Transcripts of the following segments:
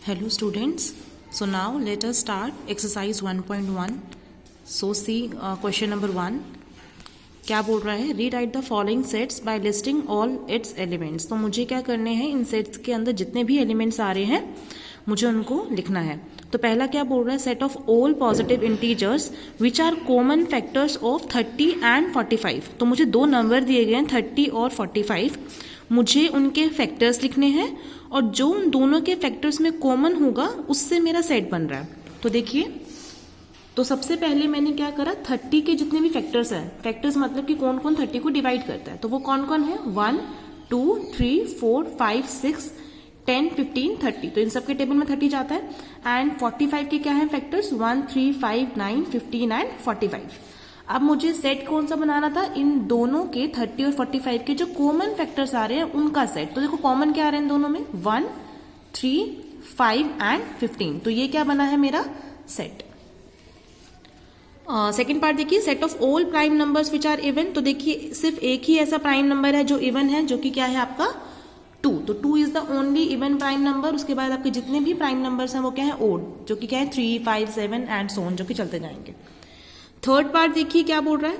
Hello students. So now let us start exercise 1.1. So see question number 1. क्या बोल रहा है? Rewrite the following sets by listing all its elements. तो मुझे क्या करने हैं, इन सेट्स के अंदर जितने भी एलिमेंट्स आ रहे हैं मुझे उनको लिखना है. तो पहला क्या बोल रहा है, set of all positive integers which are common factors of 30 and 45. तो मुझे दो नंबर दिए गए हैं 30 और 45. मुझे उनके फैक्टर्स लिखने हैं और जो उन दोनों के फैक्टर्स में कॉमन होगा उससे मेरा सेट बन रहा है. तो देखिए, तो सबसे पहले मैंने क्या करा, 30 के जितने भी फैक्टर्स हैं, फैक्टर्स मतलब कि कौन कौन 30 को डिवाइड करता है, तो वो कौन कौन है, 1 2 3 4 5 6 10 15 30. तो इन सबके टेबल में 30 जाता है. एंड 45 के क्या है फैक्टर्स, 1 3 5 9 15 एंड 45. अब मुझे सेट कौन सा बनाना था, इन दोनों के 30 और 45 के जो कॉमन फैक्टर्स आ रहे हैं उनका सेट. तो देखो कॉमन क्या आ रहे हैं इन दोनों में, 1 3 5 एंड 15. तो ये क्या बना है मेरा सेट. सेकेंड पार्ट देखिए, set of all prime numbers which are even. तो देखिए सिर्फ एक ही ऐसा प्राइम नंबर है जो इवन है, जो कि क्या है आपका 2. तो 2 is the only even prime number. उसके बाद आपके जितने भी प्राइम नंबर्स हैं वो क्या है, ओड, जो कि क्या है 3 5 7 एंड सो ऑन, जो कि चलते जाएंगे. थर्ड पार्ट देखिए क्या बोल रहा है,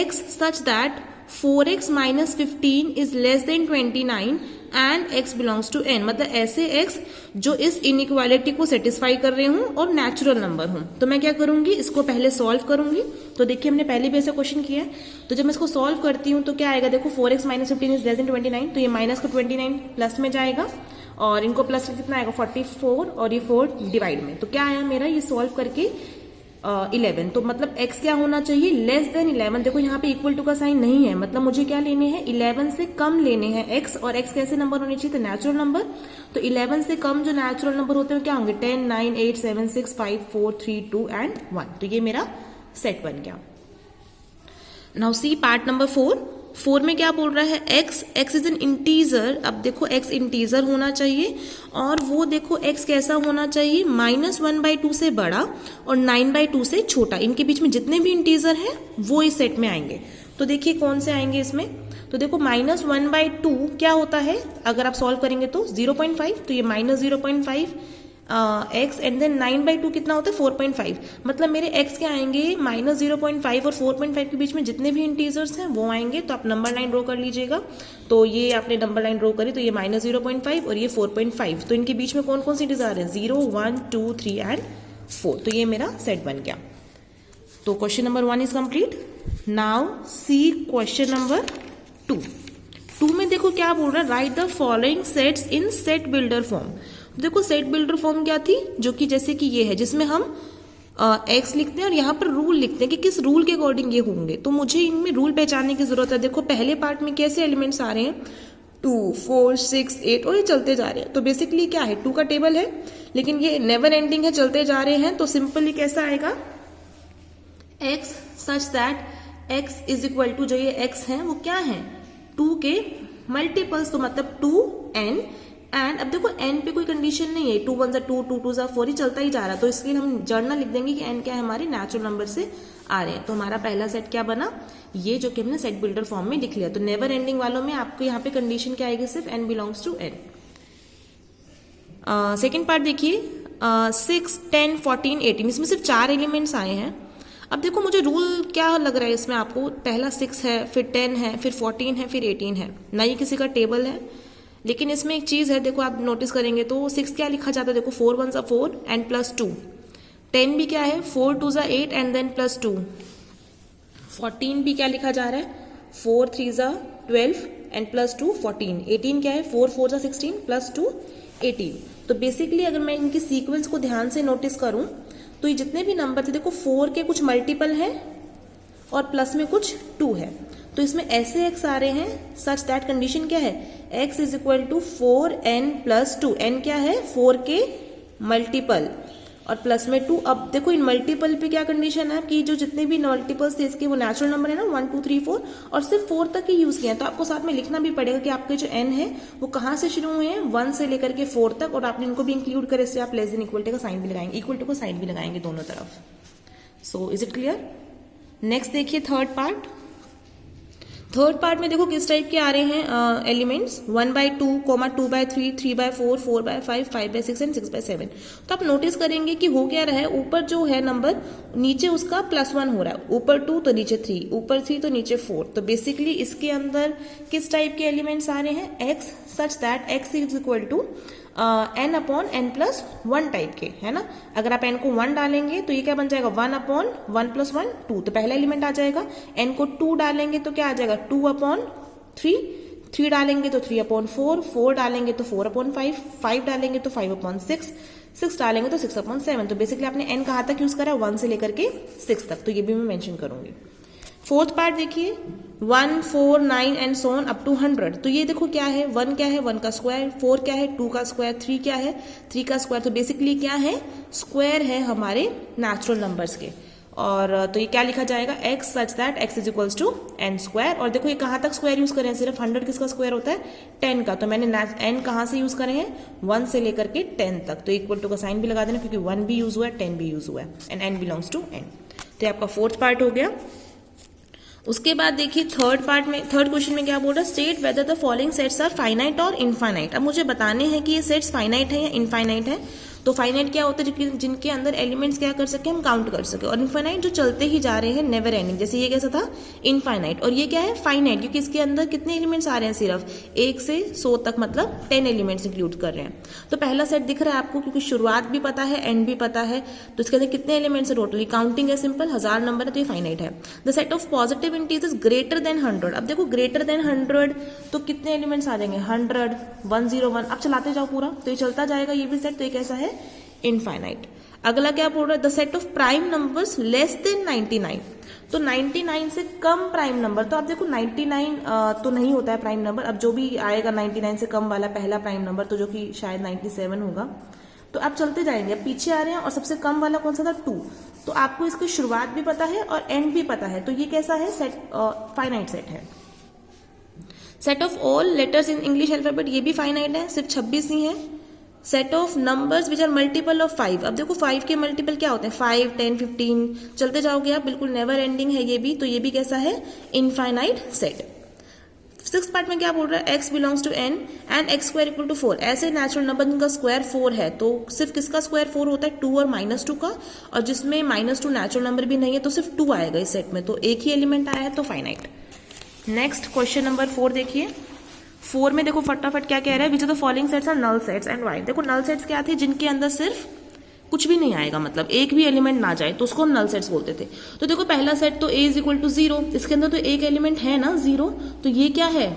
x such that 4x minus 15 is less than 29 and x belongs to n. मतलब ऐसे x जो इस इनइक्वालिटी को सेटिस्फाई कर रहे हूं और नेचुरल नंबर हूं. तो मैं क्या करूंगी, इसको पहले सॉल्व करूंगी. तो देखिए हमने पहले भी ऐसा क्वेश्चन किया है. तो जब मैं इसको सॉल्व करती हूं तो क्या आएगा, देखो 4x minus 15 is less than 29. तो ये माइनस का 29 प्लस में जाएगा और इनको प्लस में कितना आएगा 44 और ये 4 डिवाइड में. तो क्या आया मेरा, ये सॉल्व करके 11. तो मतलब x क्या होना चाहिए, लेस देन 11. देखो यहाँ पे इक्वल टू का साइन नहीं है, मतलब मुझे क्या लेने हैं, 11 से कम लेने हैं x. और x कैसे नंबर होने चाहिए, तो नेचुरल नंबर. तो 11 से कम जो नेचुरल नंबर होते हैं क्या होंगे, 10 9 8 7 6 5 4 3 2 एंड 1. तो ये मेरा सेट बन गया. नाउ सी पार्ट नंबर 4 में क्या बोल रहा है, x इज एन इंटीजर. अब देखो x इंटीजर होना चाहिए और वो देखो x कैसा होना चाहिए, -1/2 से बड़ा और 9/2 से छोटा. इनके बीच में जितने भी इंटीजर हैं वो इस सेट में आएंगे. तो देखिए कौन से आएंगे इसमें. तो देखो -1/2 क्या होता है, अगर आप सॉल्व करेंगे तो 0.5. तो ये -0.5 x एंड देन 9/2 कितना होता है 4.5. मतलब मेरे x क्या आएंगे, -0.5 और 4.5 के बीच में जितने भी इंटीजर्स हैं वो आएंगे. तो आप नंबर लाइन ड्रॉ कर लीजिएगा. तो ये आपने नंबर लाइन ड्रॉ करी, तो ये -0.5 और ये 4.5. तो इनके बीच में कौन कौन सी इंटीजर है, 0 1 2 3 एंड 4. तो ये मेरा सेट बन गया. तो question number 1 is complete. Now see question number 2 में देखो क्या बोल रहा है, right the following sets in set builder form. देखो सेट बिल्डर फॉर्म क्या थी, जो कि जैसे कि ये है, जिसमें हम x लिखते हैं और यहाँ पर रूल लिखते हैं कि किस रूल के अकॉर्डिंग ये होंगे. तो मुझे इनमें रूल पहचानने की जरूरत है. देखो पहले पार्ट में कैसे एलिमेंट्स आ रहे हैं, 2 4 6 8 और ये चलते जा रहे हैं. तो बेसिकली क्या है, 2 का टेबल है लेकिन ये नेवर एंडिंग है, चलते जा रहे हैं. तो सिंपली कैसा आएगा, x such that x is equal to, जो ये x है वो क्या है, 2 के मल्टीपल्स. तो मतलब 2n. एंड अब देखो n पे कोई कंडीशन नहीं है, 2 1 2 2 2 4 ही चलता ही जा रहा है. तो इसलिए हम जर्नल लिख देंगे कि n क्या है, हमारे नेचुरल नंबर से आ रहे हैं. तो हमारा पहला सेट क्या बना, ये जो कि हमने सेट बिल्डर फॉर्म में लिख लिया. तो नेवर एंडिंग वालों में आपको यहाँ पे कंडीशन क्या आएगी, सिर्फ n belongs to n. Second part देखिए, 6 10 14 18, इसमें सिर्फ 4 एलिमेंट्स आए हैं. अब देखो मुझे रूल क्या लग रहा है इसमें आपको, पहला 6 है, फिर 10 है, फिर 14 है, फिर 18 है. ना ही किसी का टेबल है, लेकिन इसमें एक चीज है, देखो आप नोटिस करेंगे तो 6 क्या लिखा जाता है, देखो 4 1 4 एंड प्लस 2. 10 भी क्या है, 4 2 8 एंड देन प्लस 2. 14 भी क्या लिखा जा रहा है, 4 3 12 एंड प्लस 2 14. 18 क्या है, 4 4 16 प्लस 2 18. तो बेसिकली अगर मैं इनकी सीक्वेंस को ध्यान से नोटिस करूं तो ये जितने भी नंबर थे, देखो 4 के कुछ मल्टीपल है और प्लस में कुछ 2 है. तो इसमें ऐसे x आ रहे हैं सच दैट कंडीशन क्या है, x is equal to 4n plus 2. n क्या है, 4 के मल्टीपल और प्लस में 2. अब देखो इन मल्टीपल पे क्या कंडीशन है कि जो जितने भी मल्टीपल्स थे इसके वो नेचुरल नंबर है ना, 1 2 3 4, और सिर्फ 4 तक ही यूज किया है. तो आपको साथ में लिखना भी पड़ेगा कि आपके जो n है वो कहाँ से शुरू हुए हैं, 1 से लेकर के 4 तक, और आपने इनको भी इंक्लूड करे, इससे आप लेस देन इक्वल टू का साइन भी लगाएंगे, इक्वल टू का साइन भी लगाएंगे दोनों तरफ. So is it clear. Next देखिए थर्ड पार्ट. थर्ड पार्ट में देखो किस टाइप के आ रहे हैं एलिमेंट्स, 1/2, 2/3, 3/4, 4/5, 5/6 एंड 6/7। तो आप नोटिस करेंगे कि हो क्या रहा है, ऊपर जो है नंबर नीचे उसका +1 हो रहा है, ऊपर 2 तो नीचे 3, ऊपर 3 तो नीचे 4। तो बेसिकली इसके अंदर किस टाइप के एलिमेंट्स आ रहे हैं, x such that x is equal to n/n+1 type के, है ना। अगर आप n को 1 डालेंगे तो ये क्या बन जाएगा, 1/1 + 1 2, तो पहला एलिमेंट आ जाएगा। n को 2 डालेंगे तो क्या आ जाएगा, 2/3, 3 डालेंगे तो 3/4, 4 डालेंगे तो 4/5, 5 डालेंगे तो 5/6, 6 डालेंगे तो 6/7। तो बेसिकली आपने n कहाँ तक यूज करा है, 1 से लेकर के 6 तक, तो ये भी मैं मेंशन करूंगी। फोर्थ पार्ट देखिए, 1, 4, 9 and so on up to 100। तो ये देखो क्या है, 1 क्या है, 1 का स्क्वायर, 4 क्या है, 2 का स्क्वायर, 3 क्या है, 3 का स्क्वायर। तो बेसिकली क्या है, स्क्वायर है हमारे नेचुरल नंबर्स के। और तो ये क्या लिखा जाएगा, x such that x is equals to n square. और देखो ये कहाँ तक स्क्वायर यूज करें, सिर्फ 100 किसका स्क्वायर होता है, 10 का। तो मैंने n कहाँ से यूज करे हैं, 1 से लेकर के 10 तक। तो इक्वल टू का साइन भी लगा देना, क्योंकि 1 भी यूज हुआ है, 10 भी यूज हुआ है, and n belongs to n। तो ये आपका फोर्थ पार्ट हो गया। उसके बाद देखिए थर्ड क्वेश्चन में क्या बोल रहा है, state whether the following sets are finite और इनफाइनाइट। अब मुझे बताने हैं कि ये सेट्स फाइनाइट है या इनफाइनाइट है। तो फाइनाइट क्या होता है, जिनके अंदर एलिमेंट्स क्या कर सके, हम काउंट कर सके। और इनफाइनाइट जो चलते ही जा रहे हैं, नेवर एंडिंग, जैसे ये कैसा था, इनफाइनाइट। और ये क्या है, फाइनाइट, क्योंकि इसके अंदर कितने एलिमेंट्स आ रहे हैं, सिर्फ 1 से 100 तक, मतलब 10 एलिमेंट्स इंक्लूड कर रहे हैं। तो पहला सेट दिख रहा है आपको, क्योंकि शुरुआत भी पता है, एंड भी पता है। तो इसके अंदर कितने एलिमेंट्स है टोटली, काउंटिंग है सिंपल, 1000 नंबर है, तो ये फाइनाइट है। The set of positive integers greater than 100। अब देखो ग्रेटर देन 100 तो कितने एलिमेंट्स आ जाएंगे, 100, 101। अब चलाते जाओ पूरा, तो ये चलता जाएगा ये भी सेट। तो ये कैसा है, इनफाइनाइट। अगला क्या बोल रहा है, the set of prime numbers less than 99। तो 99 से कम प्राइम नंबर। तो आप देखो 99 तो नहीं होता है प्राइम नंबर। अब जो भी आएगा 99 से कम वाला पहला प्राइम नंबर, तो जो कि शायद 97 होगा। तो आप चलते जाएंगे, अब पीछे आ रहे हैं, और सबसे कम वाला कौन सा था, 2। तो आपको इसकी शुरुआत भी पता है और एंड भी पता है। तो ये कैसा है, सेट फाइनाइट सेट है। Set of all letters in English alphabet, ये भी फाइनाइट है, सिर्फ 26 ही है। Set of numbers which are multiple of 5। अब देखो 5 के मल्टीपल क्या होते हैं, 5, 10, 15, चलते जाओगे आप, बिल्कुल नेवर एंडिंग है ये भी। तो ये भी कैसा है, इनफाइनाइट सेट। सिक्स पार्ट में क्या बोल रहा है, x belongs to n and x square equal to 4। ऐसे नेचुरल नंबर जिनका स्क्वायर 4 है, तो सिर्फ किसका स्क्वायर 4 होता है, 2 और -2 का। और जिसमें -2 नेचुरल नंबर भी नहीं है, तो सिर्फ 2 आएगा इस सेट में। तो एक ही एलिमेंट आया है, तो फाइनाइट। नेक्स्ट क्वेश्चन नंबर 4 देखिए। 4 में देखो फटाफट क्या कह रहा है, which of the following sets are null sets and why. देखो नल सेट्स क्या थे, जिनके अंदर सिर्फ कुछ भी नहीं आएगा, मतलब एक भी एलिमेंट ना जाए, तो उसको हम नल सेट्स बोलते थे। तो देखो पहला सेट तो a इज इक्वल टू 0, इसके अंदर तो एक एलिमेंट है ना 0, तो ये क्या है,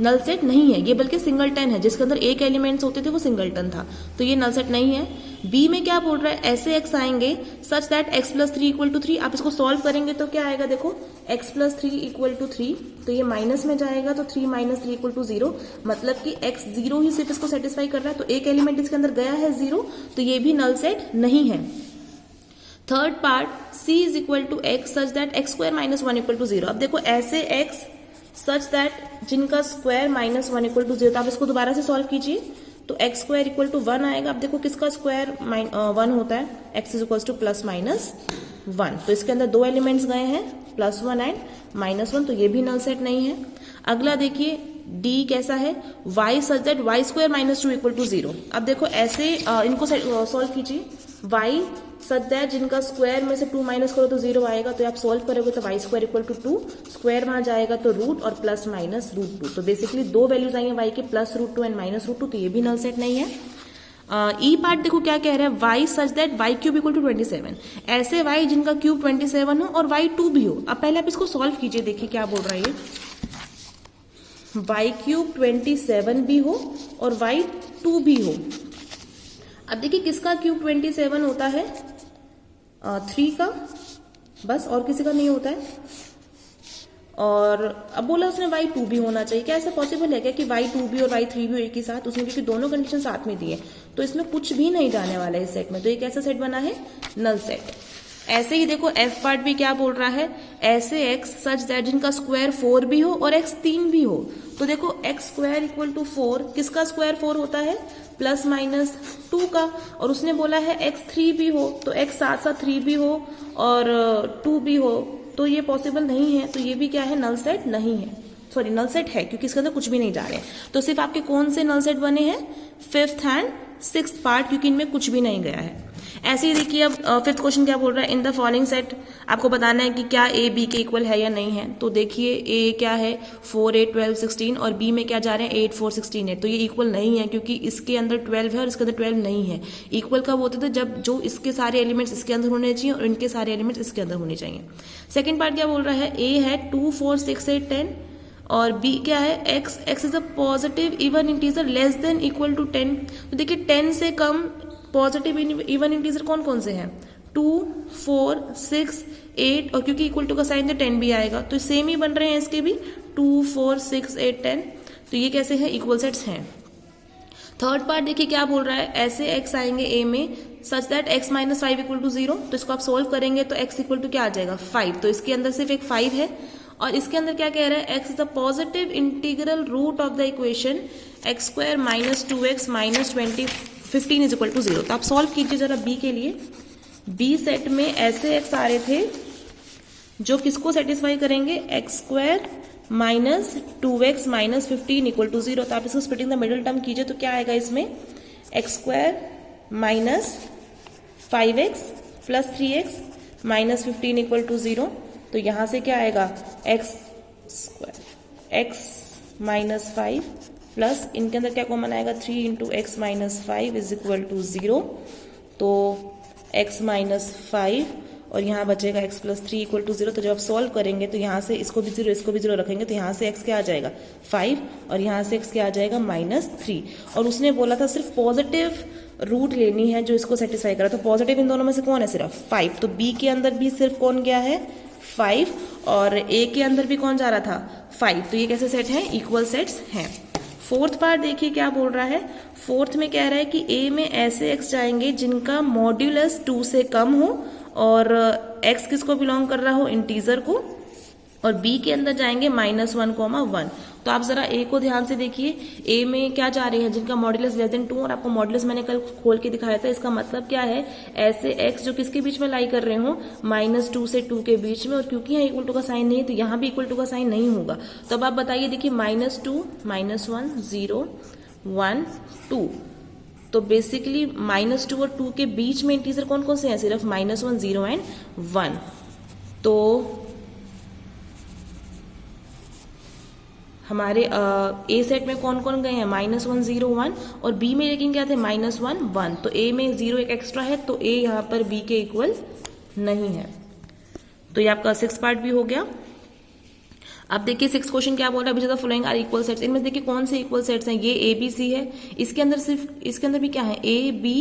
नल सेट नहीं है, ये बल्कि सिंगलटन है। जिसके अंदर एक एलिमेंट्स होते थे वो सिंगलटन था, तो ये नल सेट नहीं है। बी में क्या बोल रहा है, ऐसे एक्स आएंगे सच दैट x + 3 = 3। आप इसको सॉल्व करेंगे तो क्या आएगा, देखो x + 3 = 3, तो ये माइनस में जाएगा, तो 3 - 3 = 0। मतलब कि x 0 ही सिर्फ इसको सेटिस्फाई कर रहा है। तो एक एलिमेंट इसके अंदर गया है 0, तो ये भी नल सेट नहीं है। Third part, c is equal to x such that x² - 1 = 0। अब देखो ऐसे x सच दैट जिनका स्क्वायर -1 = 0, तो आप इसको दोबारा से सॉल्व कीजिए, तो x² = 1 आएगा। अब देखो किसका स्क्वायर 1 होता है, x = ±1। तो इसके अंदर दो एलिमेंट्स गए हैं, +1 एंड -1, तो ये भी नल सेट नहीं है। अगला देखिए D कैसा है, y सच दैट y² - 2 = 0। अब देखो ऐसे इनको सॉल्व कीजिए, y सच दैट जिनका स्क्वायर में से 2 माइनस करो तो 0 आएगा। तो आप सॉल्व करोगे तो y² = 2, स्क्वायर वहां जाएगा तो रूट और +-√2। तो बेसिकली दो वैल्यूज आई हैं y के, +√2 एंड -√2, तो ये भी नल सेट नहीं है। ई पार्ट देखो क्या कह रहा है, y सच दैट y³ = 27। ऐसे y जिनका क्यूब 27 हो और y 2 भी हो। अब पहले आप इसको सॉल्व कीजिए, देखिए क्या बोल रहा है ये, y³ 27 भी हो और y 2 भी हो। अब देखिए किसका क्यूब 27 होता है, 3 का, बस, और किसी का नहीं होता है। और अब बोला उसने y2 भी होना चाहिए। क्या ऐसा पॉसिबल है क्या कि y2 भी और y3 भी हो एक ही साथ, उसने क्योंकि दोनों कंडीशन साथ में दी है, तो इसमें कुछ भी नहीं जाने वाला है इस सेट में। तो ये कैसा सेट बना है, नल सेट। ऐसे ही देखो एफ पार्ट भी क्या बोल रहा है, ऐसे x सच दैट जिनका स्क्वायर 4 भी हो और x 3 भी हो। तो देखो x² = 4, किसका स्क्वायर 4 होता है, +-2 का। और उसने बोला है x 3 भी हो, तो x साथ साथ 3 भी हो और 2 भी हो, तो ये पॉसिबल नहीं है। तो ये भी क्या है, नल सेट नहीं है। सॉरी नल सेट है क्योंकि इसके अंदर कुछ भी नहीं जा रहे हैं। तो सिर्फ आपके कौन से नल सेट बने हैं, 5th एंड 6th पार्ट, क्योंकि इनमें कुछ भी नहीं गया है। ऐसे ही देखिए अब 5th क्वेश्चन क्या बोल रहा है, इन द फॉलोइंग सेट आपको बताना है कि क्या ए बी के इक्वल है या नहीं है। तो देखिए ए क्या है 4 8 12 16 और बी में क्या जा रहे हैं 8 4 16 है, तो ये इक्वल नहीं है क्योंकि इसके अंदर 12 है और इसके अंदर 12 नहीं है। इक्वल कब होते थे, जब जो इसके सारे एलिमेंट्स इसके अंदर होने चाहिए और इनके सारे एलिमेंट्स इसके अंदर होने चाहिए। सेकेंड पार्ट क्या बोल रहा है, ए है 2 4 6 8 10 और बी क्या है x is a positive even integer less than equal to 10। तो देखिए 10 से कम पॉजिटिव इवन इंटीजर कौन कौन से हैं, 2 4 6 8 और क्योंकि इक्वल टू का साइन है 10 भी आएगा, तो सेम ही बन रहे हैं इसके भी 2 4 6 8 10। तो ये कैसे हैं, इक्वल सेट्स हैं। थर्ड पार्ट देखिए क्या बोल रहा है, ऐसे x आएंगे a में such that x minus 5 equal to 0। तो इसको आप सोल्व करेंगे तो x इक्वल टू क्या आ जाएगा 5। तो इसके अंदर सिर्फ एक 5 है और इसके अंदर क्या कह रहा है, x is the positive integral root of the equation x square minus 2x minus 15 is equal to 0। तो आप सॉल्व कीजिए जरा b के लिए। b सेट में ऐसे x आ रहे थे जो किसको सेटिस्फाई करेंगे, x square minus 2x minus 15 equal to 0। तो आप इसको स्प्लिटिंग द मिडिल टर्म कीजिए तो क्या आएगा इसमें, x square minus 5x plus 3x minus 15 equal to 0। तो यहां से क्या आएगा x square x minus 5 plus इनके अंदर क्या कॉमन आएगा 3 into x minus 5 is equal to 0। तो x माइनस 5 और यहाँ बचेगा x प्लस 3 इक्वल टू 0। तो जब आप सॉल्व करेंगे तो यहाँ से इसको भी 0 इसको भी 0 रखेंगे तो यहाँ से x क्या आ जाएगा 5 और यहाँ से x क्या आ जाएगा माइनस 3। और उसने बोला था सिर्फ पॉजिटिव रूट लेनी है जो इसको सेटिस्फाई करा, तो पॉजिटिव इन दोनों में से कौन है, सिर्फ 5। तो b के अंदर भी सिर्फ कौन गया है 5 और a के अंदर भी कौन जा रहा था 5। तो ये कैसे सेट है, इक्वल सेट्स हैं। फोर्थ पार्ट देखिए क्या बोल रहा है, फोर्थ में कह रहा है कि a में ऐसे x जाएंगे जिनका मॉड्यूलस 2 से कम हो और x किसको बिलोंग कर रहा हो, इंटीजर को, और b के अंदर जाएंगे -1, 1। तो आप जरा a को ध्यान से देखिए, a में क्या जा रहे हैं जिनका मॉड्यूलस लेस देन 2 और आपको मॉड्यूलस मैंने कल खोल के दिखाया था। इसका मतलब क्या है, ऐसे x जो किसके बीच में लाई कर रहे हो -2 से 2 के बीच में, और क्योंकि यहाँ इक्वल टू का साइन नहीं है तो यहाँ भी इक्वल टू का साइन नहीं होगा। तो अब आप बताइए, देखिए -2 -1 0 1 2। तो बेसिकली -2 और 2 के बीच में इंटीजर कौन कौन से हैं, सिर्फ -1 0 एंड 1। तो हमारे ए सेट में कौन कौन गए हैं -1 0 1 और बी में लेकिन क्या थे -1 1। तो ए में 0 एक एक्स्ट्रा है तो ए यहाँ पर बी के इक्वल नहीं है। तो ये आपका 6th पार्ट भी हो गया। अब देखिए 6th क्वेश्चन क्या बोल रहा है, which of the following are equal sets. इनमें देखिए कौन से इक्वल सेट्स हैं, ये ए बी सी है, इसके अंदर सिर्फ इसके अंदर भी क्या है ए बी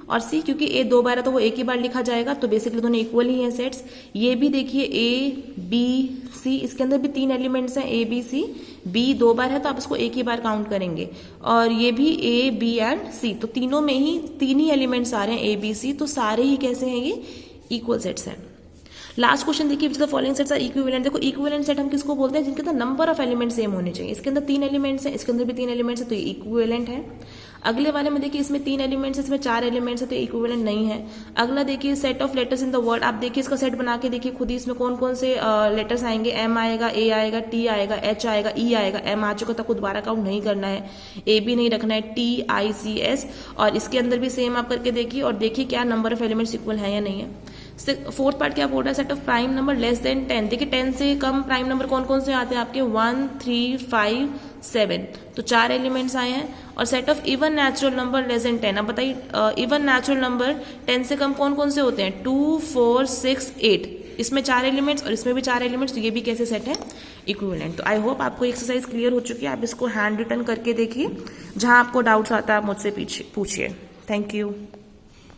और सी, क्योंकि ए 2 बार है तो वो एक ही बार लिखा जाएगा, तो बेसिकली दोनों इक्वल ही हैं सेट्स। ये भी देखिए ए बी सी, इसके अंदर भी 3 एलिमेंट्स हैं ए बी सी, बी 2 बार है तो आप इसको एक ही बार काउंट करेंगे, और ये भी ए बी एंड सी, तो तीनों में ही 3 ही एलिमेंट्स आ रहे हैं ए बी सी, तो सारे ही कैसे हैं, ये इक्वल सेट्स हैं। लास्ट क्वेश्चन देखिए, which the following sets are equivalent. देखो इक्विवेलेंट सेट हम किसको बोलते हैं, जिनके अंदर नंबर ऑफ एलिमेंट सेम होने चाहिए। इसके अंदर 3 एलिमेंट्स हैं, इसके अंदर भी 3 एलिमेंट्स हैं, तो ये इक्विवेलेंट है। अगले वाले में देखिए इसमें 3 एलिमेंट्स है, इसमें 4 एलिमेंट्स है, तो इक्विवेलेंट नहीं है। अगला देखिए set of letters in the word, आप देखिए इसका सेट बना के देखिए खुद ही, इसमें कौन कौन से लेटर्स आएंगे, एम आएगा, ए आएगा, टी आएगा, एच आएगा, ई आएगा। एम आ चुका था, खुद दोबारा काउंट नहीं करना है, ए भी नहीं रखना है, टी आई सी एस, और इसके अंदर भी सेम आप करके देखिए और देखिए क्या नंबर ऑफ एलिमेंट्स इक्वल है या नहीं है। फोर्थ पार्ट क्या बोल रहा है, set of prime number less than 10। देखिए 10 से कम प्राइम नंबर कौन कौन से आते हैं आपके, 1 3 5 7, तो 4 एलिमेंट्स आए हैं। और set of even natural number less than 10। अब बताइए इवन नेचुरल नंबर 10 से कम कौन कौन से होते हैं, 2 4 6 8, इसमें 4 एलिमेंट्स और इसमें भी 4 एलिमेंट्स, तो ये भी कैसे सेट है, इक्विवेलेंट। तो आई होप आपको एक्सरसाइज क्लियर हो चुकी है। आप इसको हैंड रिटन करके देखिए, जहां आपको डाउट्स आता है आप मुझसे पूछिए। Thank you.